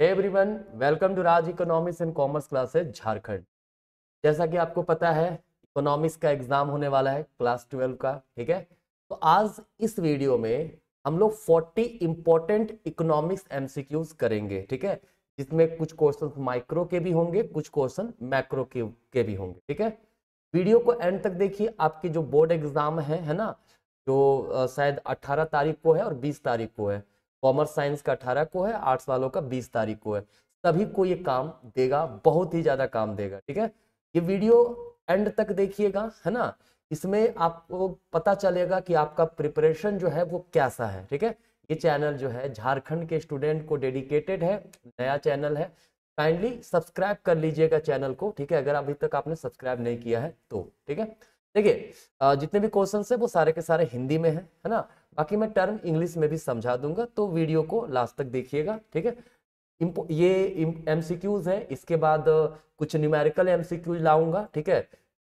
Hey everyone, welcome to Raj economics and commerce classes Jharkhand. जैसा कि आपको पता है, इकोनॉमिक्स का एग्जाम होने वाला है क्लास 12 का। ठीक है, तो आज इस वीडियो में हम लोग 40 इंपॉर्टेंट इकोनॉमिक्स एमसीक्यूज करेंगे। ठीक है, जिसमें कुछ क्वेश्चन माइक्रो के भी होंगे, कुछ क्वेश्चन मैक्रो के भी होंगे। ठीक है, वीडियो को एंड तक देखिए। आपकी जो बोर्ड एग्जाम है ना, जो शायद 18 तारीख को है और 20 तारीख को है। कॉमर्स साइंस का 18 को है, आर्ट्स वालों का 20 तारीख को है। सभी को ये काम देगा, बहुत ही ज्यादा काम देगा। ठीक है, ये वीडियो एंड तक देखिएगा, है ना। इसमें आपको पता चलेगा कि आपका प्रिपरेशन जो है वो कैसा है। ठीक है, ये चैनल जो है झारखंड के स्टूडेंट को डेडिकेटेड है, नया चैनल है। काइंडली सब्सक्राइब कर लीजिएगा चैनल को। ठीक है, अगर अभी तक आपने सब्सक्राइब नहीं किया है तो। ठीक है, देखिए जितने भी क्वेश्चन है वो सारे के सारे हिंदी में है ना। बाकी मैं टर्म इंग्लिश में भी समझा दूंगा, तो वीडियो को लास्ट तक देखिएगा। ठीक है, ये एमसीक्यूज है। इसके बाद कुछ न्यूमेरिकल एमसीक्यूज लाऊंगा। ठीक है,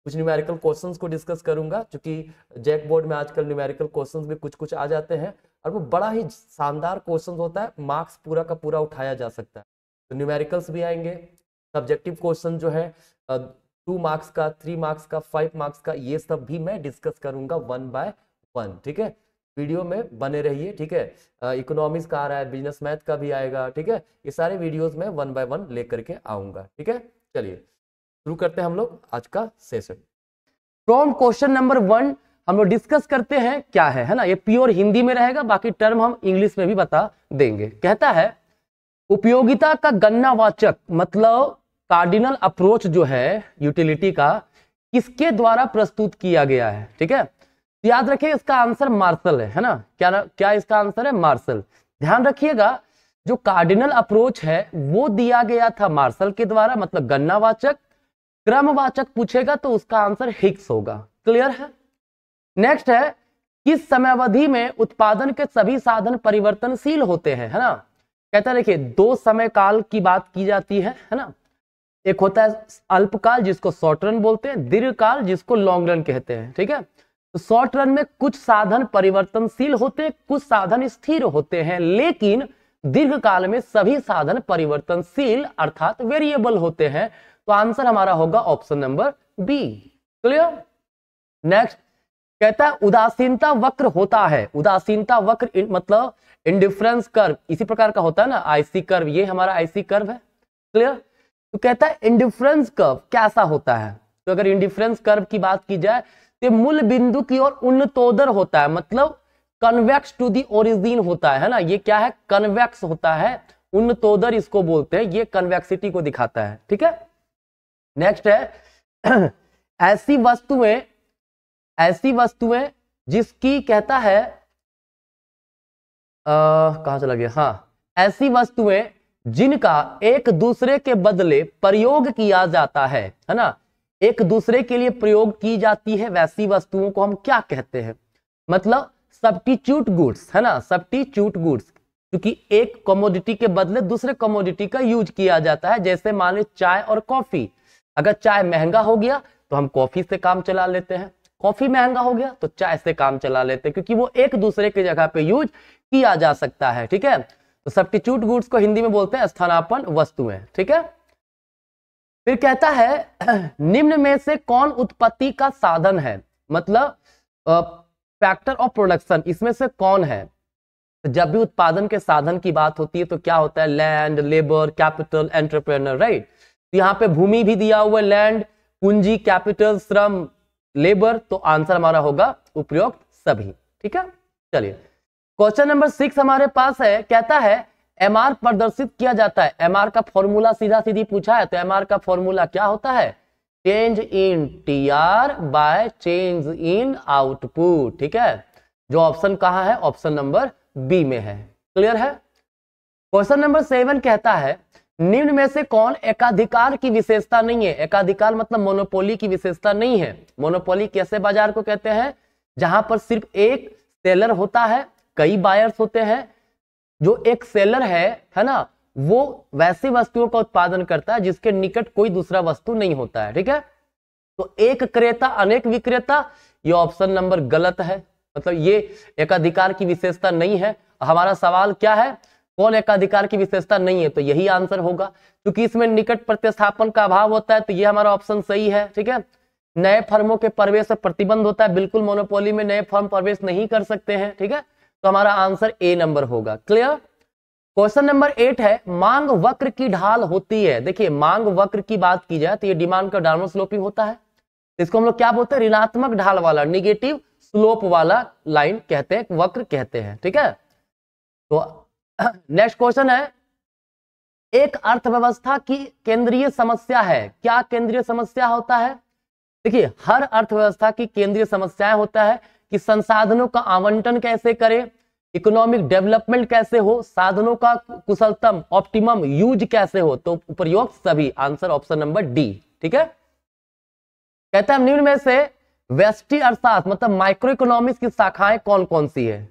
कुछ न्यूमेरिकल क्वेश्चंस को डिस्कस करूंगा, क्योंकि जैक बोर्ड में आजकल न्यूमेरिकल क्वेश्चंस भी कुछ कुछ आ जाते हैं और वो बड़ा ही शानदार क्वेश्चन होता है, मार्क्स पूरा का पूरा उठाया जा सकता है। तो न्यूमेरिकल्स भी आएंगे, सब्जेक्टिव क्वेश्चन जो है 2 मार्क्स का, 3 मार्क्स का, 5 मार्क्स का, ये सब भी मैं डिस्कस करूंगा 1 बाय 1। ठीक है, वीडियो में बने रहिए। ठीक है, इकोनॉमिक्स का आ रहा है, बिजनेस मैथ का भी आएगा। ठीक है, ये सारे वीडियोस में 1 बाय 1 लेकर के आऊंगा। ठीक है, चलिए शुरू करते हैं हम लोग आज का सेशन। फ्रॉम क्वेश्चन नंबर 1 हम लोग डिस्कस करते हैं क्या है ना। ये प्योर हिंदी में रहेगा, बाकी टर्म हम इंग्लिश में भी बता देंगे। कहता है उपयोगिता का गणनावाचक मतलब कार्डिनल अप्रोच जो है यूटिलिटी का, किसके द्वारा प्रस्तुत किया गया है। ठीक है, याद रखिए इसका आंसर मार्शल है ना। क्या इसका आंसर है? मार्शल। ध्यान रखिएगा, जो कार्डिनल अप्रोच है वो दिया गया था मार्शल के द्वारा, मतलब गणनावाचक। क्रमवाचक पूछेगा तो उसका आंसर हिग्स होगा। क्लियर है? नेक्स्ट है, किस समयावधि में उत्पादन के सभी साधन परिवर्तनशील होते हैं, है ना। कहता है देखिए 2 समय काल की बात की जाती है ना। एक होता है अल्पकाल जिसको शॉर्ट रन बोलते हैं, दीर्घकाल जिसको लॉन्ग रन कहते हैं। ठीक है, तो शॉर्ट रन में कुछ साधन परिवर्तनशील होते हैं, कुछ साधन स्थिर होते हैं, लेकिन दीर्घकाल में सभी साधन परिवर्तनशील अर्थात वेरिएबल होते हैं। तो आंसर हमारा होगा option number B. Clear? Next कहता है उदासीनता वक्र होता है। उदासीनता वक्र मतलब इंडिफरेंस कर्व इसी प्रकार का होता है ना, आईसी कर्व। ये हमारा आईसी कर्व है। क्लियर? तो कहता है इंडिफरेंस कर्व कैसा होता है। तो अगर इंडिफरेंस कर्व की बात की जाए तो मूल बिंदु की ओर उन्नतोदर होता है, मतलब कन्वेक्स टू दी ओरिजिन होता है ना। ये क्या है? कन्वेक्स होता है, उन्नतोदर इसको बोलते हैं। ये कन्वेक्सिटी को दिखाता है। ठीक है, नेक्स्ट है ऐसी वस्तुएं जिसकी कहता है कहां चला गया, हाँ, ऐसी वस्तुएं जिनका एक दूसरे के बदले प्रयोग किया जाता है ना, एक दूसरे के लिए प्रयोग की जाती है, वैसी वस्तुओं को हम क्या कहते हैं? मतलब सब्स्टिट्यूट गुड्स, है ना। सब्स्टिट्यूट गुड्स, क्योंकि एक कमोडिटी के बदले दूसरे कमोडिटी का यूज किया जाता है। जैसे मान ली चाय और कॉफी। अगर चाय महंगा हो गया तो हम कॉफी से काम चला लेते हैं, कॉफी महंगा हो गया तो चाय से काम चला लेते हैं, क्योंकि वो एक दूसरे की जगह पे यूज किया जा सकता है। ठीक है, तो सब्स्टिट्यूट गुड्स को हिंदी में बोलते हैं स्थानापन्न वस्तुएं। ठीक है, फिर कहता है निम्न में से कौन उत्पत्ति का साधन है, मतलब फैक्टर ऑफ प्रोडक्शन, इसमें से कौन है। जब भी उत्पादन के साधन की बात होती है तो क्या होता है? Land, labour, capital, entrepreneur, right. यहाँ पे भूमि भी दिया हुआ है, लैंड, पूंजी, कैपिटल, श्रम, लेबर। तो आंसर हमारा होगा उपयुक्त सभी। ठीक है, चलिए क्वेश्चन नंबर 6 हमारे पास है। कहता है एमआर प्रदर्शित किया जाता है। एमआर का फॉर्मूला सीधा सीधी पूछा है, तो एमआर का फॉर्मूला क्या होता है? Change in TR by change in output. ठीक है, जो ऑप्शन कहां है? ऑप्शन नंबर बी में है। क्लियर है? क्वेश्चन नंबर 7 कहता है निम्न में से कौन एकाधिकार की विशेषता नहीं है। एकाधिकार मतलब मोनोपोली की विशेषता नहीं है। मोनोपोली कैसे बाजार को कहते हैं? जहां पर सिर्फ एक सेलर होता है, कई बायर्स होते हैं। जो एक सेलर है ना, वो वैसी वस्तुओं का उत्पादन करता है जिसके निकट कोई दूसरा वस्तु नहीं होता है। ठीक है, तो एक क्रेता अनेक विक्रेता, ये ऑप्शन नंबर गलत है। मतलब ये एकाधिकार की विशेषता नहीं है। हमारा सवाल क्या है? कौन एकाधिकार की विशेषता नहीं है, तो यही आंसर होगा। क्योंकि इसमें निकट प्रतिस्थापन का अभाव होता है, तो ये हमारा ऑप्शन सही है। ठीक है, नए फर्मों के प्रवेश पर प्रतिबंध होता है, बिल्कुल मोनोपोली में नए फर्म प्रवेश नहीं कर सकते हैं। ठीक है, तो हमारा आंसर ए नंबर होगा। क्लियर। क्वेश्चन नंबर 8 है, मांग वक्र की ढाल होती है। देखिए, मांग वक्र की बात की जाए तो ये डिमांड का डाउनवर्ड स्लोपिंग होता है, इसको हम लोग क्या बोलते हैं, ऋणात्मक ढाल वाला, निगेटिव स्लोप वाला लाइन कहते हैं, वक्र कहते हैं। ठीक है, तो नेक्स्ट क्वेश्चन है, एक अर्थव्यवस्था की केंद्रीय समस्या है। क्या केंद्रीय समस्या होता है? देखिए, हर अर्थव्यवस्था की केंद्रीय समस्याएं होता है कि संसाधनों का आवंटन कैसे करें, इकोनॉमिक डेवलपमेंट कैसे हो, साधनों का कुशलतम ऑप्टिमम यूज कैसे हो, तो उपयुक्त सभी। Answer option number D. ठीक है, कहता है निम्न में से व्यष्टि अर्थशास्त्र मतलब माइक्रो इकोनॉमिक्स की शाखाएं कौन कौन सी है?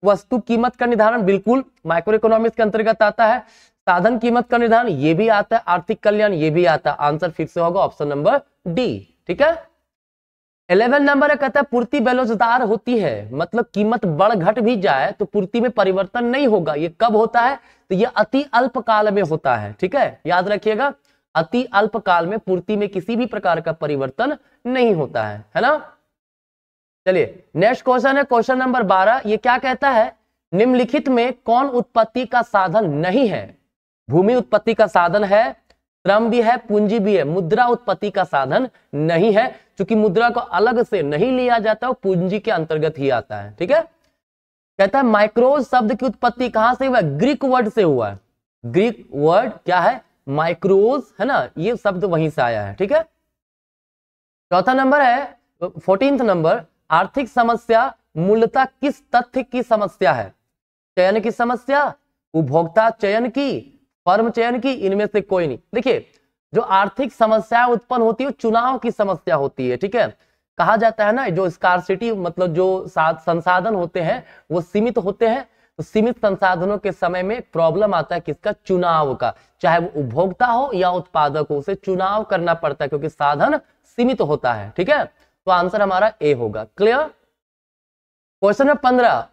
वस्तु कीमत का निर्धारण बिल्कुल माइक्रो इकोनॉमिक्स के अंतर्गत आता है, साधन कीमत का निर्धारण ये भी आता है, आर्थिक कल्याण ये भी आता है। आंसर फिर से होगा ऑप्शन नंबर डी। ठीक है, 11 नंबर है, कहता है पूर्ति बेलोजदार होती है, मतलब कीमत बढ़ घट भी जाए तो पूर्ति में परिवर्तन नहीं होगा। ये कब होता है? तो ये अति अल्प काल में होता है। ठीक है, याद रखिएगा, अति अल्प काल में पूर्ति में किसी भी प्रकार का परिवर्तन नहीं होता है ना। चलिए नेक्स्ट क्वेश्चन है, क्वेश्चन नंबर 12। ये क्या कहता है, निम्नलिखित में कौन उत्पत्ति का साधन नहीं है? भूमि उत्पत्ति का साधन है, श्रम भी है, पूंजी भी है, मुद्रा उत्पत्ति का साधन नहीं है, क्योंकि मुद्रा को अलग से नहीं लिया जाता, वो पूंजी के अंतर्गत ही आता है। ठीक है, कहता है माइक्रोज शब्द की उत्पत्ति कहां से हुआ है? ग्रीक वर्ड से हुआ है। ग्रीक वर्ड क्या है? माइक्रोज, है ना, ये शब्द वहीं से आया है। ठीक है, चौथा नंबर है, 14th नंबर, आर्थिक समस्या मूलतः किस तथ्य की समस्या है? चयन की समस्या, उपभोक्ता चयन की, फर्म चयन की, इनमें से कोई नहीं। देखिए, जो आर्थिक समस्या उत्पन्न होती है चुनाव की समस्या होती है। ठीक है, कहा जाता है ना, जो स्कार्सिटी मतलब जो संसाधन होते हैं वो सीमित होते हैं, तो सीमित संसाधनों के समय में प्रॉब्लम आता है किसका? चुनाव का। चाहे वो उपभोक्ता हो या उत्पादक हो, उसे चुनाव करना पड़ता है क्योंकि साधन सीमित होता है। ठीक है, तो आंसर हमारा ए होगा। क्लियर। क्वेश्चन नंबर 15,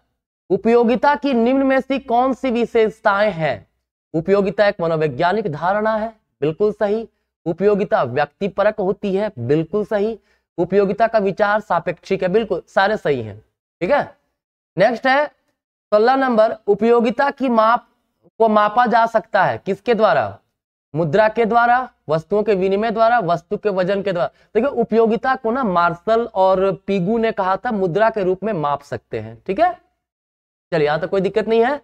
उपयोगिता की निम्न में से कौन सी विशेषताएं हैं? उपयोगिता एक मनोवैज्ञानिक धारणा है, बिल्कुल सही। उपयोगिता व्यक्तिपरक होती है, बिल्कुल सही। उपयोगिता का विचार सापेक्षिक है, बिल्कुल सारे सही हैं। ठीक है, नेक्स्ट है 16 नंबर, उपयोगिता की माप को मापा जा सकता है किसके द्वारा? मुद्रा के द्वारा, वस्तुओं के विनिमय द्वारा, वस्तु के वजन के द्वारा। देखिए, उपयोगिता को ना मार्शल और पीगू ने कहा था मुद्रा के रूप में माप सकते हैं। ठीक है, चलिए यहां तक कोई दिक्कत नहीं है।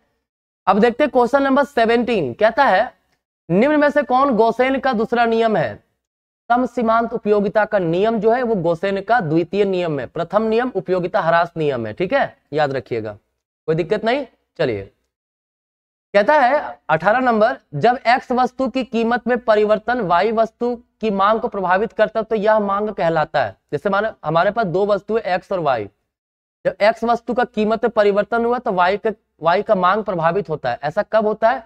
अब देखते हैं क्वेश्चन नंबर 17, कहता है निम्न में से कौन गोसेन का दूसरा नियम है? सम सीमांत उपयोगिता का नियम जो है वो गोसेन का द्वितीय नियम है। प्रथम नियम उपयोगिता ह्रास नियम है। ठीक है, याद रखिएगा, कोई दिक्कत नहीं। चलिए, कहता है 18 नंबर, जब एक्स वस्तु की कीमत में परिवर्तन वाई वस्तु की मांग को प्रभावित करता है तो यह मांग कहलाता है। जैसे माने हमारे पास दो वस्तुएं एक्स और वाई, जब एक्स वस्तु का कीमत में परिवर्तन हुआ तो वाई का मांग प्रभावित होता है। ऐसा कब होता है?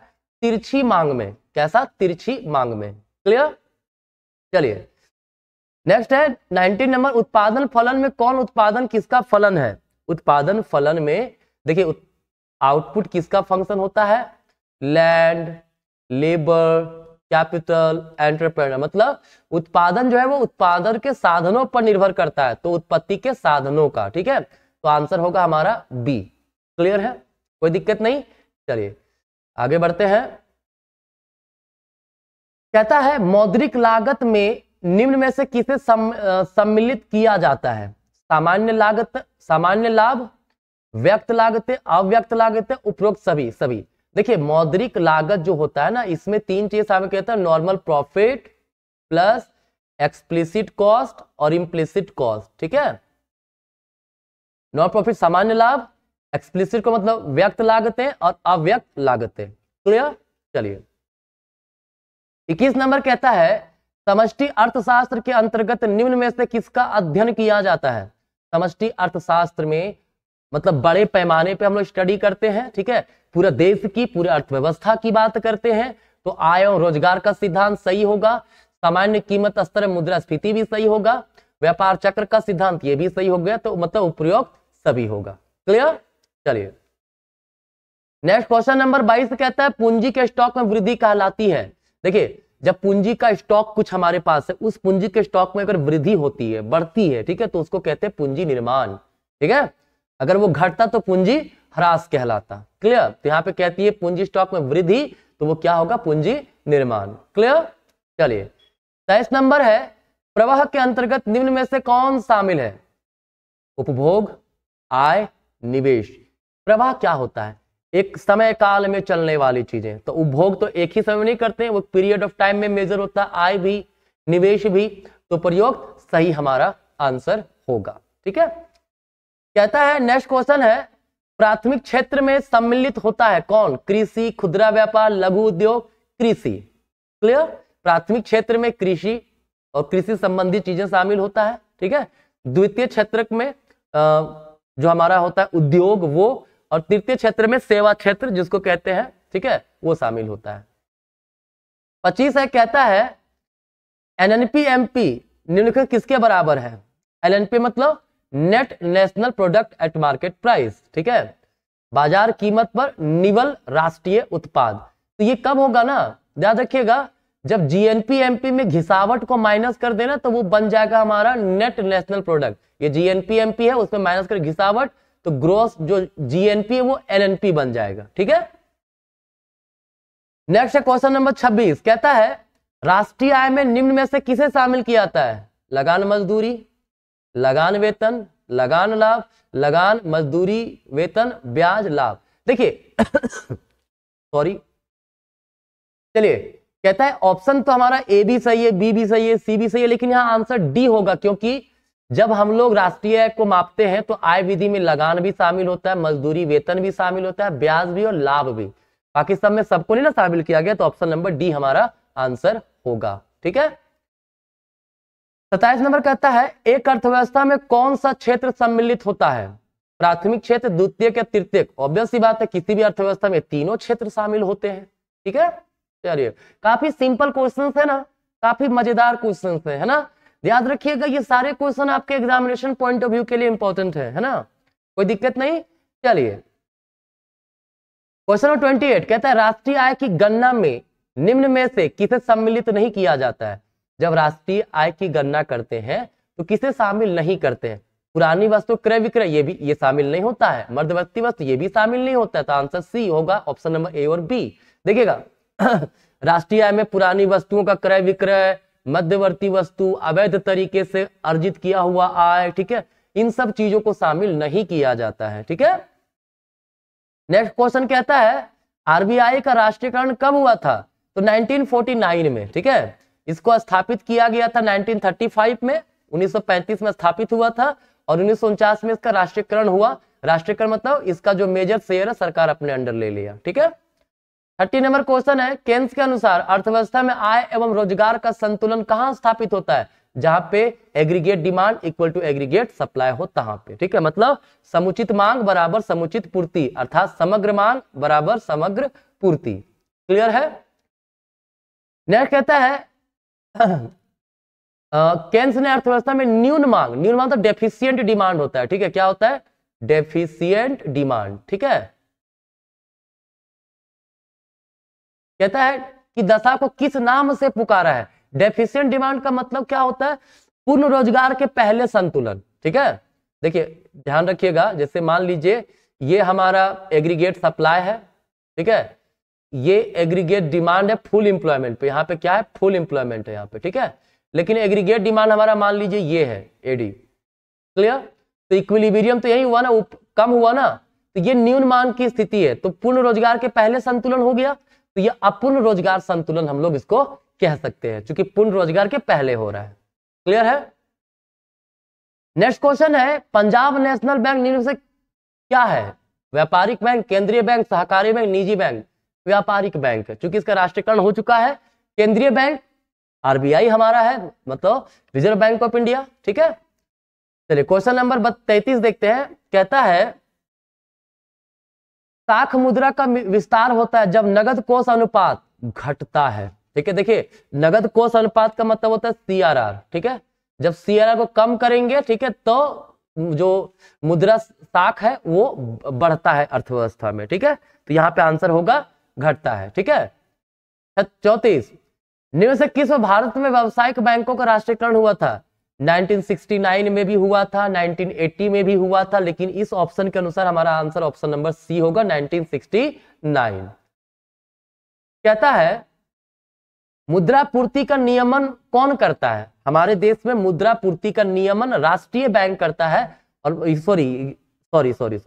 तिरछी मांग में। कैसा? तिरछी मांग में। क्लियर। चलिए नेक्स्ट है 19 नंबर, उत्पादन फलन में कौन उत्पादन किसका फलन है? उत्पादन फलन में देखिए आउटपुट किसका फंक्शन होता है? Land, labour, capital, entrepreneur. मतलब उत्पादन जो है वो उत्पादन के साधनों पर निर्भर करता है, तो उत्पत्ति के साधनों का। ठीक है, तो आंसर होगा हमारा बी। क्लियर है, कोई दिक्कत नहीं। चलिए आगे बढ़ते हैं। कहता है मौद्रिक लागत में निम्न में से किसे सम्मिलित किया जाता है? सामान्य लागत, सामान्य लाभ, व्यक्त लागतें, अव्यक्त लागतें, उपरोक्त सभी। सभी देखिए, मौद्रिक लागत जो होता है ना, इसमें तीन चीज हमें कहता है, normal profit plus explicit cost और इम्प्लिसिट कॉस्ट। ठीक है, नॉन प्रॉफिट सामान्य लाभ, एक्सप्लिसिट को मतलब व्यक्त लागतें और अव्यक्त लागतें। क्लियर। चलिए 21 नंबर कहता है समष्टि अर्थशास्त्र के अंतर्गत निम्न में से किसका अध्ययन किया जाता है? समष्टि अर्थशास्त्र में मतलब बड़े पैमाने पे हम लोग स्टडी करते हैं। ठीक है, पूरे देश की, पूरे अर्थव्यवस्था की बात करते हैं, तो आय और रोजगार का सिद्धांत सही होगा, सामान्य कीमत स्तर मुद्रास्फीति भी सही होगा, व्यापार चक्र का सिद्धांत ये भी सही हो गया, तो मतलब उपयुक्त सभी होगा। क्लियर। चलिए नेक्स्ट क्वेश्चन नंबर 22 कहता है पूंजी के स्टॉक में वृद्धि कहलाती है। देखिए जब पूंजी का स्टॉक कुछ हमारे पास है, उस पूंजी के स्टॉक में अगर वृद्धि होती है, बढ़ती है, ठीक है, तो उसको कहते हैं पूंजी निर्माण। ठीक है, अगर वो घटता तो पूंजी ह्रास कहलाता। क्लियर? तो यहाँ पे कहती है पूंजी स्टॉक में वृद्धि, तो वो क्या होगा? पूंजी निर्माण। क्लियर? चलिए 23 नंबर है, प्रवाह के अंतर्गत निम्न में से कौन शामिल है? उपभोग, आय, निवेश। प्रवाह क्या होता है? एक समय काल में चलने वाली चीजें। तो उपभोग तो एक ही समय में नहीं करते हैं, वो पीरियड ऑफ टाइम में मेजर होता है, आय भी, निवेश भी। तो प्रयोग सही हमारा आंसर होगा। ठीक है, कहता है नेक्स्ट क्वेश्चन है, प्राथमिक क्षेत्र में सम्मिलित होता है कौन? कृषि, खुदरा व्यापार, लघु उद्योग, कृषि। क्लियर? प्राथमिक क्षेत्र में कृषि और कृषि संबंधी चीजें शामिल होता है। ठीक है, द्वितीय क्षेत्र में जो हमारा होता है उद्योग वो, और तृतीय क्षेत्र में सेवा क्षेत्र जिसको कहते हैं, ठीक है, वो शामिल होता है। 25 है, कहता है एनएनपी एमपी निम्नलिखित किसके बराबर है? एलएनपी मतलब net national product at market price. ठीक है, बाजार कीमत पर निवल राष्ट्रीय उत्पाद। तो ये कब होगा ना, याद रखिएगा, जब जीएनपी एमपी में घिसावट को माइनस कर देना तो वो बन जाएगा हमारा नेट नेशनल प्रोडक्ट। ये जीएनपी एमपी है, उसमें माइनस कर घिसावट, तो ग्रोस जो जीएनपी है वो एलएनपी बन जाएगा। ठीक है, नेक्स्ट है क्वेश्चन नंबर 26, कहता है राष्ट्रीय आय में निम्न में से किसे शामिल किया जाता है? लगान मजदूरी, लगान वेतन, लगान लाभ, लगान मजदूरी वेतन, ब्याज लाभ। देखिए सॉरी, चलिए, कहता है ऑप्शन तो हमारा ए भी सही है, बी भी सही है, सी भी सही है, लेकिन यहां आंसर डी होगा, क्योंकि जब हम लोग राष्ट्रीय आय को मापते हैं तो आय विधि में लगान भी शामिल होता है, मजदूरी वेतन भी शामिल होता है, ब्याज भी और लाभ भी। बाकी सब में सबको नहीं ना शामिल किया गया, तो ऑप्शन नंबर डी हमारा आंसर होगा। ठीक है, 27 नंबर कहता है एक अर्थव्यवस्था में कौन सा क्षेत्र सम्मिलित होता है? प्राथमिक क्षेत्र, द्वितीयक या तृतीयक? ऑब्वियस सी बात है, किसी भी अर्थव्यवस्था में तीनों क्षेत्र शामिल होते हैं। ठीक है, चलिए, काफी सिंपल क्वेश्चन है ना, काफी मजेदार क्वेश्चन है ना। याद रखिएगा ये सारे क्वेश्चन आपके एग्जामिनेशन पॉइंट ऑफ व्यू के लिए इंपॉर्टेंट है ना, कोई दिक्कत नहीं। चलिए क्वेश्चन नंबर 28 कहता है राष्ट्रीय आय की गणना में निम्न में से किसे सम्मिलित नहीं किया जाता है? जब राष्ट्रीय आय की गणना करते हैं तो किसे शामिल नहीं करते हैं? पुरानी वस्तु क्रय विक्रय, ये शामिल नहीं होता है। मध्यवर्ती वस्तु, ये भी शामिल नहीं होता है। तो आंसर सी होगा, ऑप्शन नंबर ए और बी। देखिएगा राष्ट्रीय आय में पुरानी वस्तुओं का क्रय विक्रय, मध्यवर्ती वस्तु, अवैध तरीके से अर्जित किया हुआ आय, ठीक है, इन सब चीजों को शामिल नहीं किया जाता है। ठीक है, नेक्स्ट क्वेश्चन कहता है आरबीआई का राष्ट्रीयकरण कब हुआ था? तो 1949 में। ठीक है, इसको स्थापित किया गया था 1935 में, 1935 में स्थापित हुआ था, और 1949 में इसका राष्ट्रीयकरण हुआ। राष्ट्रीयकरण मतलब इसका जो मेजर शेयर है सरकार अपने अंडर ले लिया। ठीक है, 30 नंबर क्वेश्चन है केन्स के अनुसार अर्थव्यवस्था में आय एवं रोजगार का संतुलन कहां स्थापित होता है? जहां पे aggregate demand equal to aggregate supply हो, तहां पे। ठीक है, मतलब समुचित मांग बराबर समुचित पूर्ति, अर्थात समग्र मांग बराबर समग्र पूर्ति। क्लियर है? नेक्स्ट कहता है केन्स ने अर्थव्यवस्था में न्यून मांग तो डेफिशिएंट डिमांड होता है। ठीक है, क्या होता है? Deficient demand. ठीक है, कहता है कि दशा को किस नाम से पुकारा है? डेफिशिएंट डिमांड का मतलब क्या होता है? पूर्ण रोजगार के पहले संतुलन। ठीक है, देखिए ध्यान रखिएगा, जैसे मान लीजिए ये हमारा एग्रीगेट सप्लाई है, ठीक है, ये एग्रीगेट डिमांड है फुल एम्प्लॉयमेंट पे, यहाँ पे क्या है? फुल एम्प्लॉयमेंट है यहाँ पे। ठीक है, लेकिन एग्रीगेट डिमांड हमारा मान लीजिए ये है एडी। क्लियर? तो इक्विलिब्रियम तो यही हुआ ना, कम हुआ ना, तो ये न्यून मांग की स्थिति है, तो पूर्ण रोजगार के पहले संतुलन हो गया, तो ये अपूर्ण रोजगार संतुलन हम लोग इसको कह सकते हैं, क्योंकि पूर्ण रोजगार के पहले हो रहा है। क्लियर है? नेक्स्ट क्वेश्चन है पंजाब नेशनल बैंक निम्न से क्या है? व्यापारिक बैंक, केंद्रीय बैंक, सहकारी बैंक, निजी बैंक? व्यापारिक बैंक है, क्योंकि इसका राष्ट्रीयकरण हो चुका है। केंद्रीय बैंक आरबीआई हमारा है, मतलब रिजर्व बैंक ऑफ इंडिया। ठीक है, चलिए क्वेश्चन नंबर 33 देखते हैं। कहता है साख मुद्रा का विस्तार होता है जब नगद कोष अनुपात घटता है। ठीक है, देखिए नगद कोष अनुपात का मतलब होता है सीआरआर। ठीक है, जब सीआरआर को कम करेंगे, ठीक है, तो जो मुद्रा साख है वो बढ़ता है अर्थव्यवस्था में। ठीक है, तो यहाँ पे आंसर होगा घटता है। ठीक है। 34, निम्न से किस भारत में व्यावसायिक बैंकों का राष्ट्रीयकरण हुआ था? 1969 में भी हुआ था, 1980 में भी हुआ था, लेकिन इस ऑप्शन के अनुसार हमारा आंसर ऑप्शन नंबर सी होगा 1969। कहता है मुद्रा पूर्ति का नियमन कौन करता है? हमारे देश में मुद्रा पूर्ति का नियमन राष्ट्रीय बैंक करता है, और सॉरी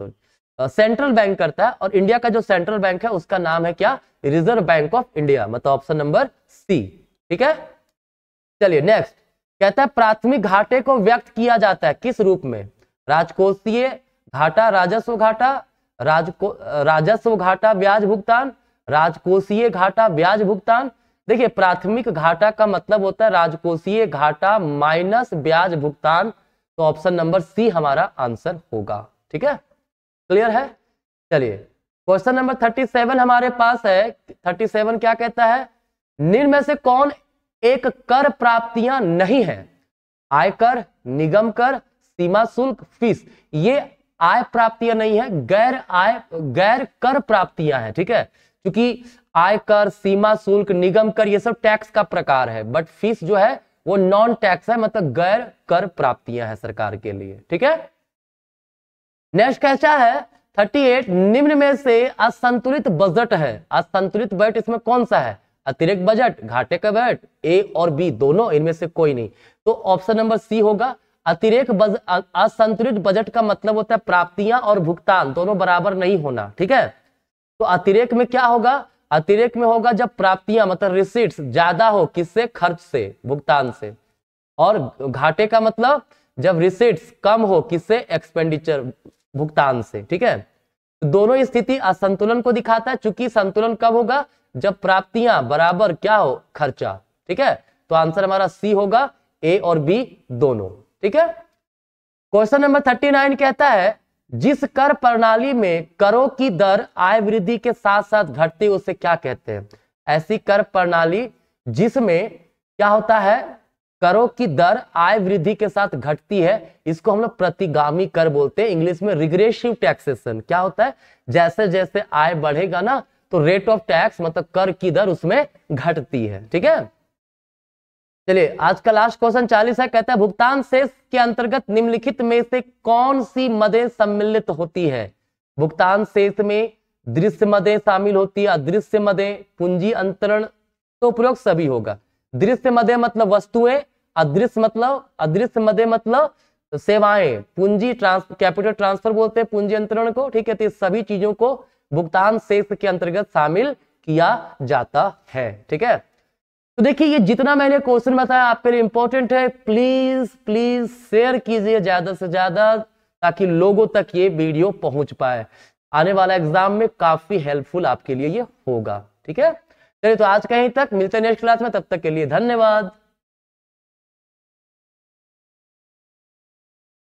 सेंट्रल बैंक करता है, और इंडिया का जो सेंट्रल बैंक है उसका नाम है क्या? रिजर्व बैंक ऑफ इंडिया, मतलब ऑप्शन नंबर सी। ठीक है। चलिए नेक्स्ट, कहता है प्राथमिक घाटे को व्यक्त किया जाता है किस रूप में? राजकोषीय घाटा, राजस्व घाटा, राजस्व घाटा ब्याज भुगतान, राजकोषीय घाटा ब्याज भुगतान। देखिए प्राथमिक घाटा का मतलब होता है राजकोषीय घाटा माइनस ब्याज भुगतान, तो ऑप्शन नंबर सी हमारा आंसर होगा। ठीक है, क्लियर है। चलिए क्वेश्चन नंबर 37 हमारे पास है। 37 क्या कहता है? निम्न में से कौन एक कर प्राप्तियां नहीं है? आयकर, निगम कर, सीमा शुल्क, फीस। ये आय प्राप्तियां नहीं है, गैर कर प्राप्तियां हैं। ठीक है, क्योंकि आयकर, सीमा शुल्क, निगम कर ये सब टैक्स का प्रकार है, बट फीस जो है वो नॉन टैक्स है, मतलब गैर कर प्राप्तियां हैं सरकार के लिए। ठीक है। नेक्स्ट कैसा है? 38, निम्न में से असंतुलित बजट है। असंतुलित बजट इसमें कौन सा है? अतिरिक्त बजट, घाटे का बजट, ए और बी दोनों, इनमें से कोई नहीं, तो ऑप्शन नंबर सी होगा। असंतुलित बजट का मतलब होता है प्राप्तियां और भुगतान दोनों बराबर नहीं होना। ठीक है, तो अतिरेक में क्या होगा? अतिरेक में होगा जब प्राप्तियां मतलब रिसीट्स ज्यादा हो, किससे? खर्च से, भुगतान से। और घाटे का मतलब जब रिसीट्स कम हो, किससे? एक्सपेंडिचर, भुगतान से। ठीक है, दोनों स्थिति असंतुलन को दिखाता है, चूंकि संतुलन कब होगा? जब प्राप्तियां बराबर क्या हो? खर्चा। ठीक है, तो आंसर हमारा सी होगा, ए और बी दोनों। ठीक है। क्वेश्चन नंबर 39 कहता है जिस कर प्रणाली में करों की दर आय वृद्धि के साथ साथ घटती है उसे क्या कहते हैं? ऐसी कर प्रणाली जिसमें क्या होता है? करों की दर आय वृद्धि के साथ घटती है, इसको हम लोग प्रतिगामी कर बोलते हैं, इंग्लिश में रिग्रेसिव टैक्सेशन। क्या होता है? जैसे जैसे आय बढ़ेगा ना, तो रेट ऑफ टैक्स मतलब कर की दर उसमें घटती है। ठीक है। चलिए आज का लास्ट क्वेश्चन 40 है। कहता है भुगतान शेष के अंतर्गत निम्नलिखित में से कौन सी मदें सम्मिलित होती है? भुगतान शेष में दृश्य मदें शामिल होती है, अदृश्य मदें, पूंजी अंतरण, तो उपयोग सभी होगा। दृश्य मदें मतलब वस्तुएं, अदृश्य मदें मतलब सेवाएं, पूंजी कैपिटल ट्रांसफर बोलते हैं पूंजी अंतरण को। ठीक है, तो सभी चीजों को भुगतान शेष के अंतर्गत शामिल किया जाता है। ठीक है, तो देखिए ये जितना मैंने क्वेश्चन बताया आपके लिए इंपॉर्टेंट है, प्लीज शेयर कीजिए ज्यादा से ज्यादा, ताकि लोगों तक ये वीडियो पहुंच पाए। आने वाला एग्जाम में काफी हेल्पफुल आपके लिए ये होगा। ठीक है, चलिए तो आज कहीं तक, मिलते हैं नेक्स्ट क्लास में, तब तक के लिए धन्यवाद।